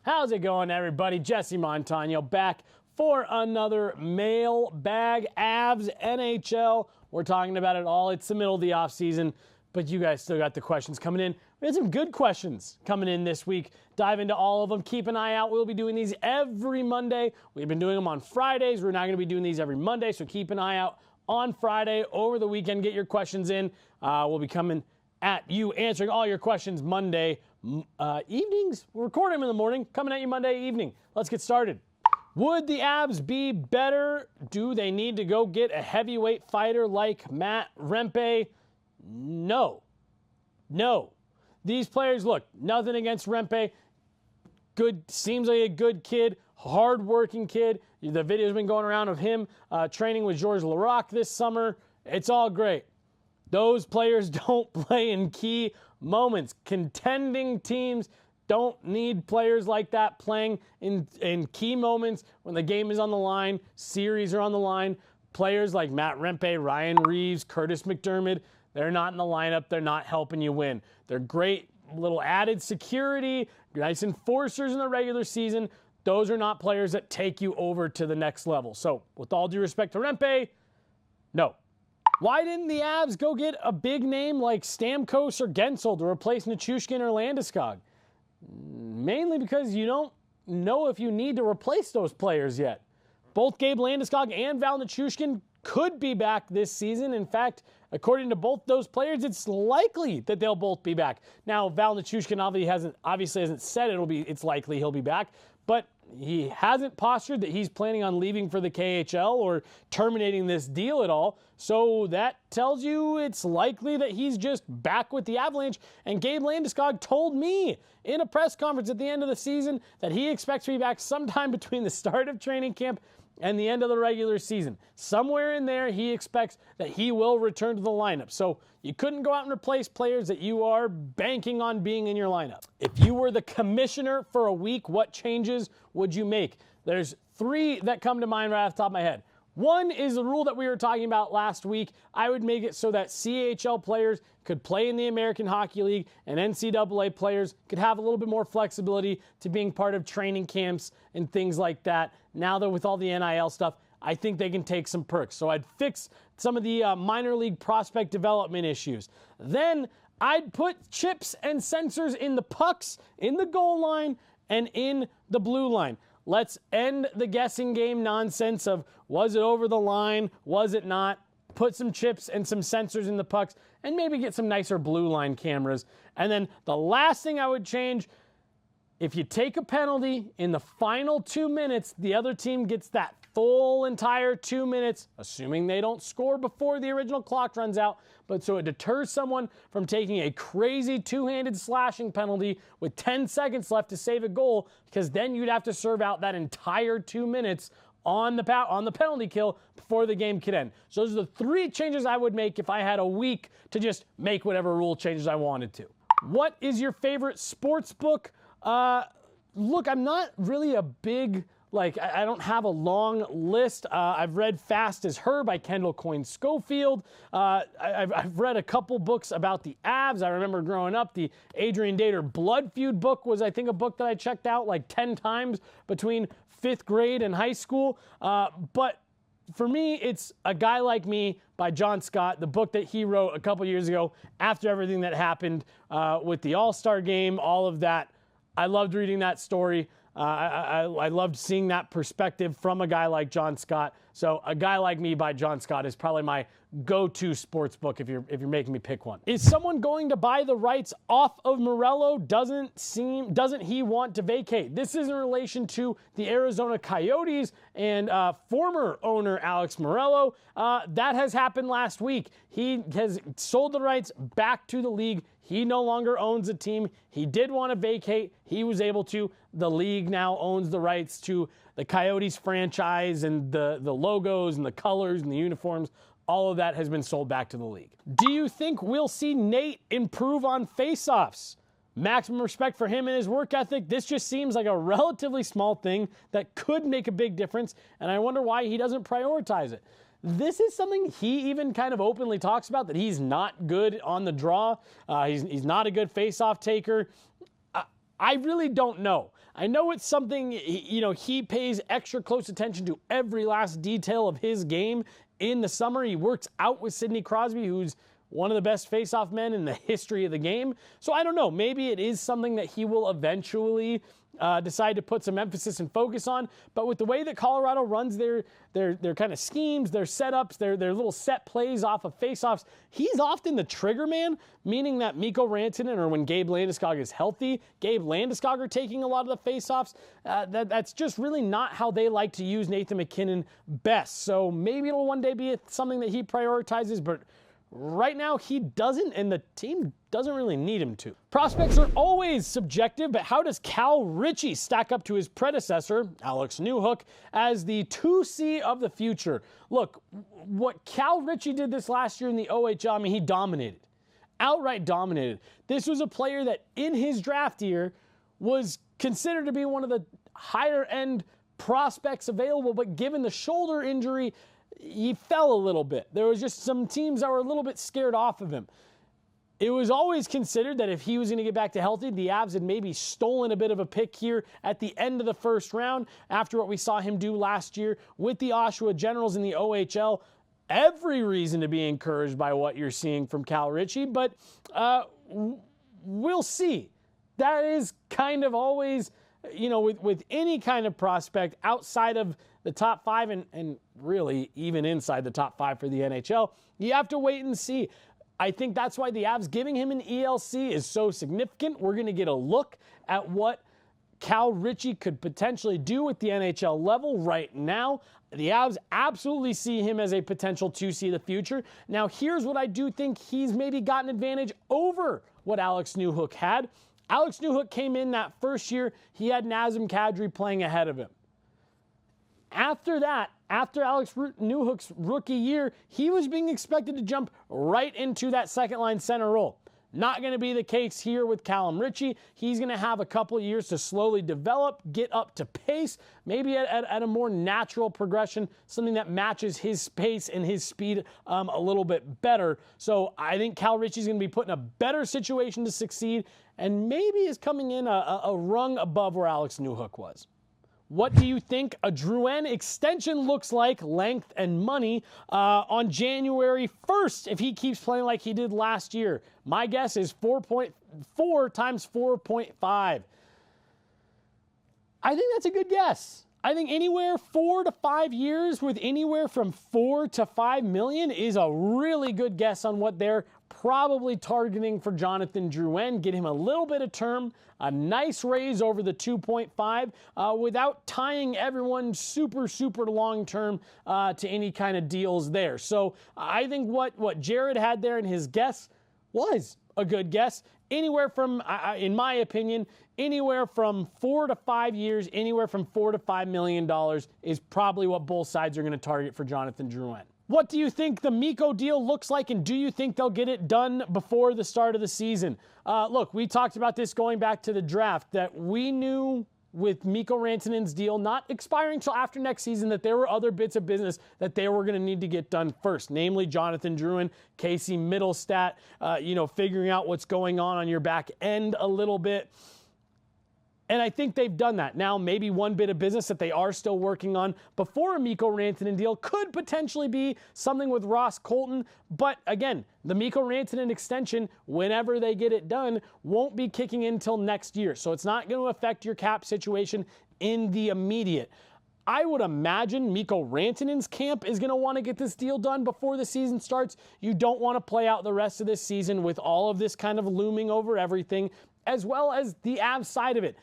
How's it going, everybody? Jesse Montaño back for another mailbag. Avs, NHL. We're talking about it all. It's the middle of the offseason, but you guys still got the questions coming in. We had some good questions coming in this week. Dive into all of them. Keep an eye out. We'll be doing these every Monday. We've been doing them on Fridays. We're not going to be doing these every Monday, so keep an eye out on Friday. Over the weekend, get your questions in. We'll be coming at you, answering all your questions Monday evenings. We're recording them in the morning, coming at you Monday evening. Let's get started. Would the Avs be better? Do they need to go get a heavyweight fighter like Matt Rempe? No. These players, look, nothing against Rempe. Good, seems like a good kid, hard-working kid. The video's been going around of him training with Georges Laraque this summer. It's all great. Those players don't play in key moments. Contending teams don't need players like that playing in key moments when the game is on the line, series are on the line. Players like Matt Rempe, Ryan Reeves, Curtis McDermott, they're not in the lineup. They're not helping you win. They're great little added security, nice enforcers in the regular season. Those are not players that take you over to the next level. So with all due respect to Rempe, no. Why didn't the Avs go get a big name like Stamkos or Gensel to replace Nichushkin or Landeskog? Mainly because you don't know if you need to replace those players yet. Both Gabe Landeskog and Val Nichushkin could be back this season. In fact, according to both those players, it's likely that they'll both be back. Now, Val Nichushkin obviously hasn't said it's likely he'll be back, but he hasn't postured that he's planning on leaving for the KHL or terminating this deal at all. So that tells you it's likely that he's just back with the Avalanche. And Gabe Landeskog told me in a press conference at the end of the season that he expects to be back sometime between the start of training camp and the end of the regular season. Somewhere in there, he expects that he will return to the lineup. So you couldn't go out and replace players that you are banking on being in your lineup. If you were the commissioner for a week, what changes would you make? There's three that come to mind right off the top of my head. One is the rule that we were talking about last week. I would make it so that CHL players could play in the American Hockey League and NCAA players could have a little bit more flexibility to being part of training camps and things like that. Now that with all the NIL stuff, I think they can take some perks. So I'd fix some of the minor league prospect development issues. Then I'd put chips and sensors in the pucks, in the goal line, and in the blue line. Let's end the guessing game nonsense of was it over the line, was it not? Put some chips and some sensors in the pucks and maybe get some nicer blue line cameras. And then the last thing I would change, if you take a penalty in the final 2 minutes, the other team gets that full entire 2 minutes, assuming they don't score before the original clock runs out. But so it deters someone from taking a crazy two-handed slashing penalty with 10 seconds left to save a goal, because then you'd have to serve out that entire 2 minutes on the penalty kill before the game could end. So those are the three changes I would make if I had a week to just make whatever rule changes I wanted to. What is your favorite sports book? Look, I'm not really a big, I don't have a long list. I've read Fast as Her by Kendall Coyne Schofield. I've read a couple books about the Avs. I remember growing up, the Adrian Dater Blood Feud book was, I think, a book that I checked out 10 times between 5th grade and high school. But for me, it's A Guy Like Me by John Scott, the book that he wrote a couple years ago after everything that happened with the All-Star game, all of that. I loved reading that story. I loved seeing that perspective from a guy like John Scott. So A Guy Like Me by John Scott is probably my go-to sports book if you're making me pick one. Is someone going to buy the rights off of Morello? Doesn't he want to vacate? This is in relation to the Arizona Coyotes and former owner Alex Morello. That has happened last week. He has sold the rights back to the league. He no longer owns the team. He did want to vacate. He was able to. The league now owns the rights to the Coyotes franchise and the logos and the colors and the uniforms. All of that has been sold back to the league. Do you think we'll see Nate improve on faceoffs? Maximum respect for him and his work ethic. This just seems like a relatively small thing that could make a big difference, and I wonder why he doesn't prioritize it. This is something he even kind of openly talks about, that he's not good on the draw. He's not a good face-off taker. I really don't know. I know it's something, he pays extra close attention to every last detail of his game in the summer. He works out with Sidney Crosby, who's one of the best face-off men in the history of the game. So I don't know. Maybe it is something that he will eventually decide to put some emphasis and focus on. But with the way that Colorado runs their kind of schemes, their setups, their little set plays off of face-offs, he's often the trigger man, meaning that Mikko Rantanen, or when Gabe Landeskog is healthy, Gabe Landeskog are taking a lot of the face-offs. That's just really not how they like to use Nathan MacKinnon best. So maybe it'll one day be something that he prioritizes, but right now, he doesn't, and the team doesn't really need him to. Prospects are always subjective, but how does Cal Richie stack up to his predecessor, Alex Newhook, as the 2C of the future? Look, what Cal Richie did this last year in the OHL, he dominated. Outright dominated. This was a player that, in his draft year, was considered to be one of the higher-end prospects available, but given the shoulder injury, he fell a little bit. There was just some teams that were a little bit scared off of him. It was always considered that if he was going to get back to healthy, the Avs had maybe stolen a bit of a pick here at the end of the first round after what we saw him do last year with the Oshawa Generals in the OHL. Every reason to be encouraged by what you're seeing from Cal Richie, but we'll see. That is kind of always, with any kind of prospect outside of the top five and really even inside the top five for the NHL, you have to wait and see. I think that's why the Avs giving him an ELC is so significant. We're going to get a look at what Cal Richie could potentially do with the NHL level right now. The Avs absolutely see him as a potential 2C of the future. Now, here's what I do think he's maybe got an advantage over what Alex Newhook had. Alex Newhook came in that first year. He had Nazem Kadri playing ahead of him. After that, after Alex Newhook's rookie year, he was being expected to jump right into that second-line center role. Not going to be the case here with Callum Richie. He's going to have a couple of years to slowly develop, get up to pace, maybe at a more natural progression, something that matches his pace and his speed a little bit better. So I think Cal Richie's going to be put in a better situation to succeed and maybe is coming in a rung above where Alex Newhook was. What do you think a Drouin extension looks like, length and money, on January 1st if he keeps playing like he did last year? My guess is 4.4 times 4.5. I think that's a good guess. I think anywhere 4 to 5 years with anywhere from 4 to 5 million is a really good guess on what they're probably targeting for Jonathan Drouin. Get him a little bit of term, a nice raise over the 2.5 without tying everyone super long term to any kind of deals there. So I think what Jared had there in his guess was a good guess. Anywhere from, in my opinion, anywhere from 4 to 5 years, anywhere from $4 to $5 million is probably what both sides are going to target for Jonathan Drouin. What do you think the Mikko deal looks like, and do you think they'll get it done before the start of the season? Look, we talked about this going back to the draft, that we knew with Mikko Rantanen's deal not expiring till after next season that there were other bits of business that they were going to need to get done first, namely Jonathan Drouin, Casey Middlestat, figuring out what's going on your back end a little bit. And I think they've done that. Now, maybe one bit of business that they are still working on before a Mikko Rantanen deal could potentially be something with Ross Colton. But again, the Mikko Rantanen extension, whenever they get it done, won't be kicking in until next year. So it's not going to affect your cap situation in the immediate. I would imagine Mikko Rantanen's camp is going to want to get this deal done before the season starts. You don't want to play out the rest of this season with all of this kind of looming over everything, as well as the Avs side of it.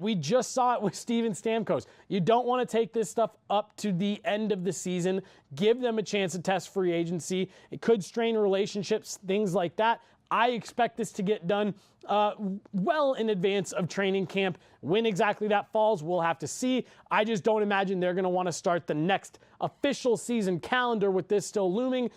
We just saw it with Steven Stamkos. You don't want to take this stuff up to the end of the season. Give them a chance to test free agency. It could strain relationships, things like that. I expect this to get done well in advance of training camp. When exactly that falls, we'll have to see. I just don't imagine they're going to want to start the next official season calendar with this still looming.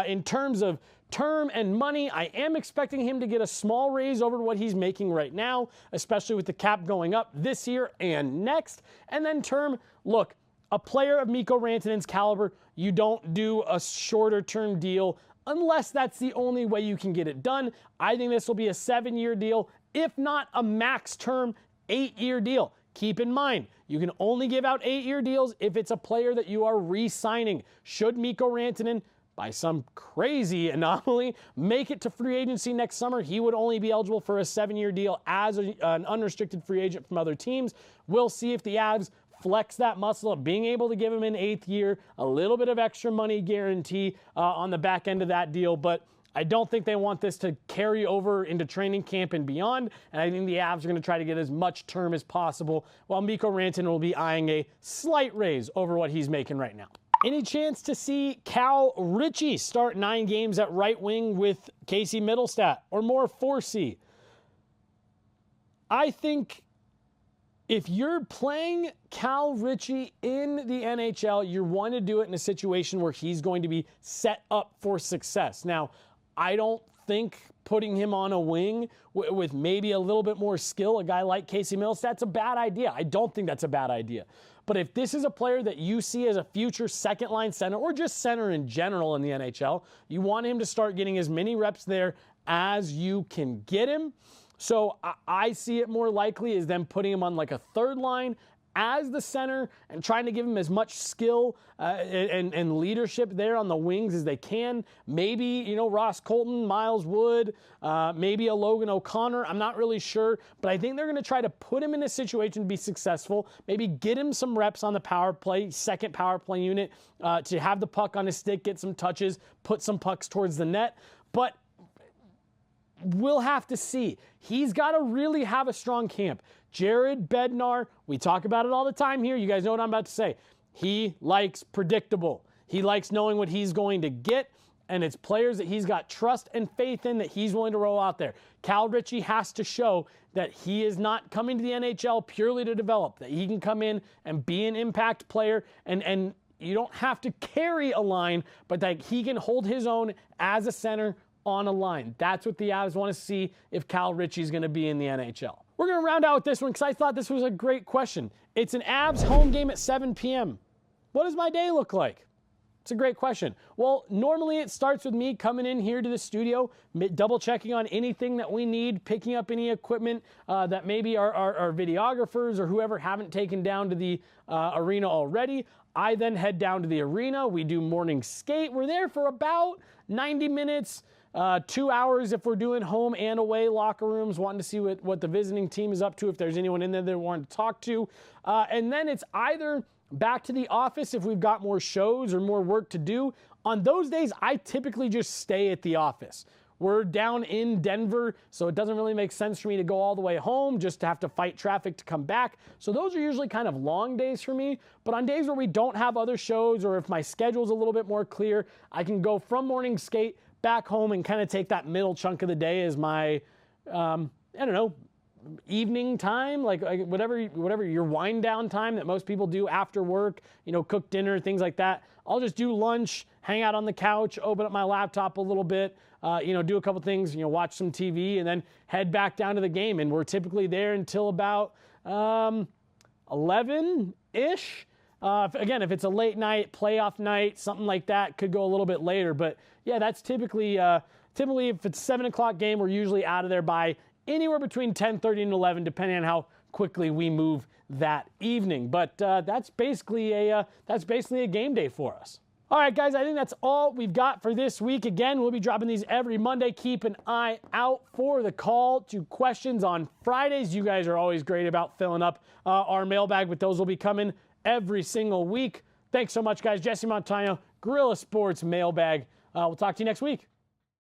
In terms of term and money, I am expecting him to get a small raise over what he's making right now, especially with the cap going up this year and next. And then term, look, a player of Mikko Rantanen's caliber, you don't do a shorter term deal unless that's the only way you can get it done. I think this will be a 7-year deal, if not a max term 8-year deal. keep in mind, you can only give out 8-year deals if it's a player that you are re-signing. Should Mikko Rantanen, by some crazy anomaly, make it to free agency next summer, he would only be eligible for a 7-year deal as an unrestricted free agent from other teams. We'll see if the Avs flex that muscle of being able to give him an 8th year, a little bit of extra money guarantee on the back end of that deal. But I don't think they want this to carry over into training camp and beyond, and I think the Avs are going to try to get as much term as possible, while Mikko Rantanen will be eyeing a slight raise over what he's making right now. Any chance to see Richie start 9 games at right wing with Casey Middlestat, or more 4C? I think if you're playing Richie in the NHL, you want to do it in a situation where he's going to be set up for success. Now, I don't think putting him on a wing with maybe a little bit more skill, a guy like Casey Middlestat's a bad idea. I don't think that's a bad idea. But if this is a player that you see as a future second-line center, or just center in general in the NHL, you want him to start getting as many reps there as you can get him. So I see it more likely as them putting him on like a 3rd line as the center and trying to give him as much skill and leadership there on the wings as they can. Maybe, Ross Colton, Miles Wood, maybe a Logan O'Connor. I'm not really sure, but I think they're going to try to put him in a situation to be successful, maybe get him some reps on the power play, second power play unit, to have the puck on his stick, get some touches, put some pucks towards the net. But we'll have to see. He's got to really have a strong camp. Jared Bednar, we talk about it all the time here. You guys know what I'm about to say. He likes predictable. He likes knowing what he's going to get, and it's players that he's got trust and faith in that he's willing to roll out there. Richie has to show that he is not coming to the NHL purely to develop, that he can come in and be an impact player, and you don't have to carry a line, but that he can hold his own as a center on a line. That's what the Avs want to see if Richie is going to be in the NHL. We're going to round out with this one because I thought this was a great question. It's an Avs home game at 7 p.m. What does my day look like? It's a great question. Well, normally it starts with me coming in here to the studio, double checking on anything that we need, picking up any equipment that maybe our videographers or whoever haven't taken down to the arena already. I then head down to the arena. We do morning skate. We're there for about 90 minutes. 2 hours if we're doing home and away locker rooms, wanting to see what the visiting team is up to, if there's anyone in there they want to talk to. And then it's either back to the office if we've got more shows or more work to do. On those days, I typically just stay at the office. We're down in Denver, so it doesn't really make sense for me to go all the way home just to have to fight traffic to come back. So those are usually kind of long days for me. But on days where we don't have other shows, or if my schedule's a little bit more clear, I can go from morning skate back home and kind of take that middle chunk of the day as my, evening time, like whatever your wind down time that most people do after work, cook dinner, things like that. I'll just do lunch, hang out on the couch, open up my laptop a little bit, do a couple things, watch some TV, and then head back down to the game. And we're typically there until about 11-ish. Again, if it's a late night, playoff night, something like that, could go a little bit later. But yeah, that's typically if it's 7 o'clock game, we're usually out of there by anywhere between 10:30 and 11, depending on how quickly we move that evening. But that's basically a game day for us. All right, guys, I think that's all we've got for this week. Again, we'll be dropping these every Monday. Keep an eye out for the call to questions on Fridays. You guys are always great about filling up our mailbag, but those will be coming every single week. Thanks so much, guys. Jesse Montaño, Guerilla Sports Mailbag. We'll talk to you next week.